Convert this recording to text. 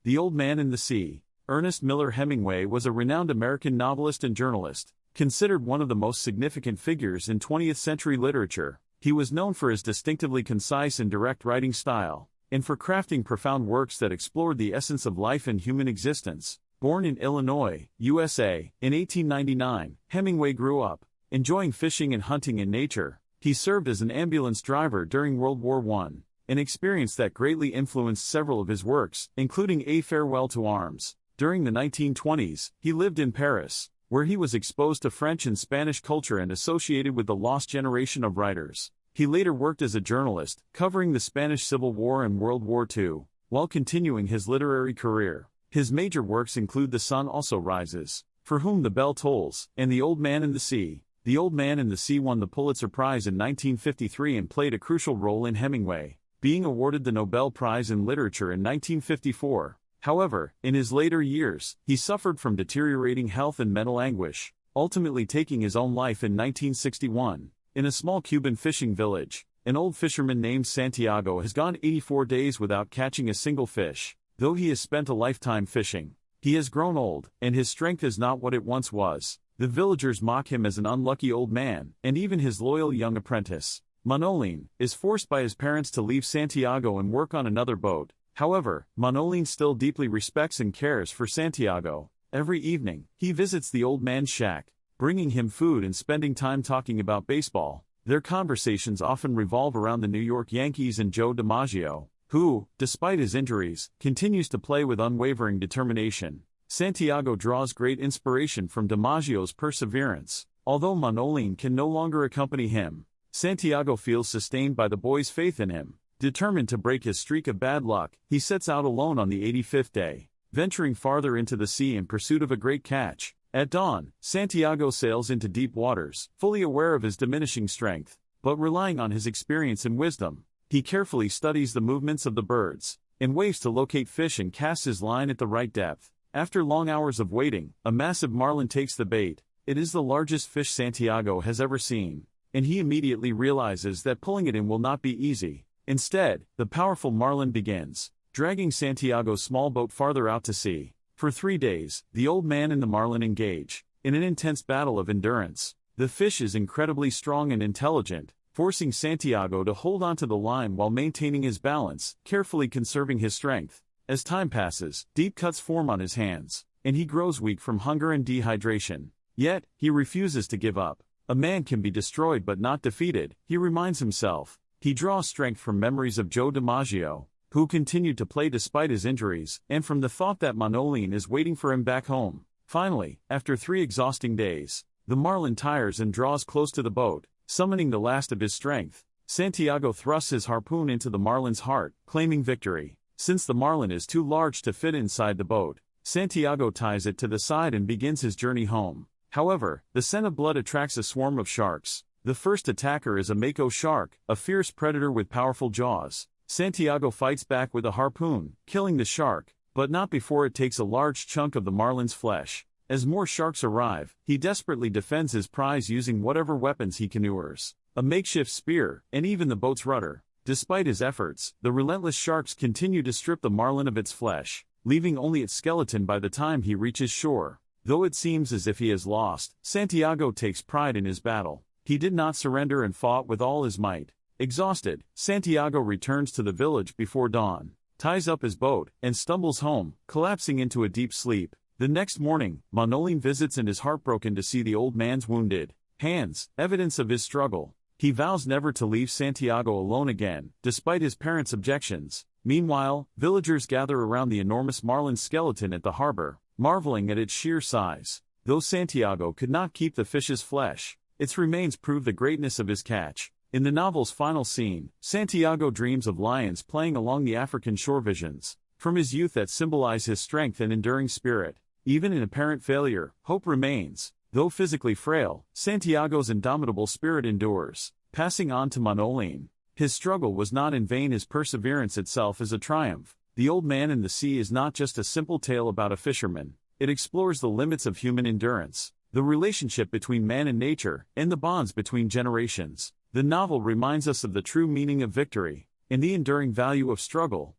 The Old Man and the Sea. Ernest Miller Hemingway was a renowned American novelist and journalist, considered one of the most significant figures in 20th-century literature. He was known for his distinctively concise and direct writing style, and for crafting profound works that explored the essence of life and human existence. Born in Illinois, USA, in 1899, Hemingway grew up enjoying fishing and hunting in nature. He served as an ambulance driver during World War I, an experience that greatly influenced several of his works, including A Farewell to Arms. During the 1920s, he lived in Paris, where he was exposed to French and Spanish culture and associated with the lost generation of writers. He later worked as a journalist, covering the Spanish Civil War and World War II, while continuing his literary career. His major works include The Sun Also Rises, For Whom the Bell Tolls, and The Old Man and the Sea. The Old Man and the Sea won the Pulitzer Prize in 1953 and played a crucial role in Hemingway being awarded the Nobel Prize in Literature in 1954. However, in his later years, he suffered from deteriorating health and mental anguish, ultimately taking his own life in 1961. In a small Cuban fishing village, an old fisherman named Santiago has gone 84 days without catching a single fish. Though he has spent a lifetime fishing, he has grown old, and his strength is not what it once was. The villagers mock him as an unlucky old man, and even his loyal young apprentice, Manolín, is forced by his parents to leave Santiago and work on another boat. However, Manolín still deeply respects and cares for Santiago. Every evening, he visits the old man's shack, bringing him food and spending time talking about baseball. Their conversations often revolve around the New York Yankees and Joe DiMaggio, who, despite his injuries, continues to play with unwavering determination. Santiago draws great inspiration from DiMaggio's perseverance. Although Manolín can no longer accompany him, Santiago feels sustained by the boy's faith in him. Determined to break his streak of bad luck, he sets out alone on the 85th day, venturing farther into the sea in pursuit of a great catch. At dawn, Santiago sails into deep waters, fully aware of his diminishing strength, but relying on his experience and wisdom. He carefully studies the movements of the birds and waves to locate fish and casts his line at the right depth. After long hours of waiting, a massive marlin takes the bait. It is the largest fish Santiago has ever seen, and he immediately realizes that pulling it in will not be easy. Instead, the powerful marlin begins, dragging Santiago's small boat farther out to sea. For 3 days, the old man and the marlin engage in an intense battle of endurance. The fish is incredibly strong and intelligent, forcing Santiago to hold onto the line while maintaining his balance, carefully conserving his strength. As time passes, deep cuts form on his hands, and he grows weak from hunger and dehydration. Yet, he refuses to give up. A man can be destroyed but not defeated, he reminds himself. He draws strength from memories of Joe DiMaggio, who continued to play despite his injuries, and from the thought that Manolín is waiting for him back home. Finally, after 3 exhausting days, the marlin tires and draws close to the boat, summoning the last of his strength. Santiago thrusts his harpoon into the marlin's heart, claiming victory. Since the marlin is too large to fit inside the boat, Santiago ties it to the side and begins his journey home. However, the scent of blood attracts a swarm of sharks. The first attacker is a mako shark, a fierce predator with powerful jaws. Santiago fights back with a harpoon, killing the shark, but not before it takes a large chunk of the marlin's flesh. As more sharks arrive, he desperately defends his prize using whatever weapons he canoes, a makeshift spear, and even the boat's rudder. Despite his efforts, the relentless sharks continue to strip the marlin of its flesh, leaving only its skeleton by the time he reaches shore. Though it seems as if he has lost, Santiago takes pride in his battle. He did not surrender and fought with all his might. Exhausted, Santiago returns to the village before dawn, ties up his boat, and stumbles home, collapsing into a deep sleep. The next morning, Manolín visits and is heartbroken to see the old man's wounded hands, evidence of his struggle. He vows never to leave Santiago alone again, despite his parents' objections. Meanwhile, villagers gather around the enormous marlin skeleton at the harbor, marveling at its sheer size. Though Santiago could not keep the fish's flesh, its remains prove the greatness of his catch. In the novel's final scene, Santiago dreams of lions playing along the African shore, visions from his youth that symbolize his strength and enduring spirit. Even in apparent failure, hope remains. Though physically frail, Santiago's indomitable spirit endures. Passing on to Manolín, his struggle was not in vain. His perseverance itself is a triumph. The Old Man and the Sea is not just a simple tale about a fisherman. It explores the limits of human endurance, the relationship between man and nature, and the bonds between generations. The novel reminds us of the true meaning of victory and the enduring value of struggle.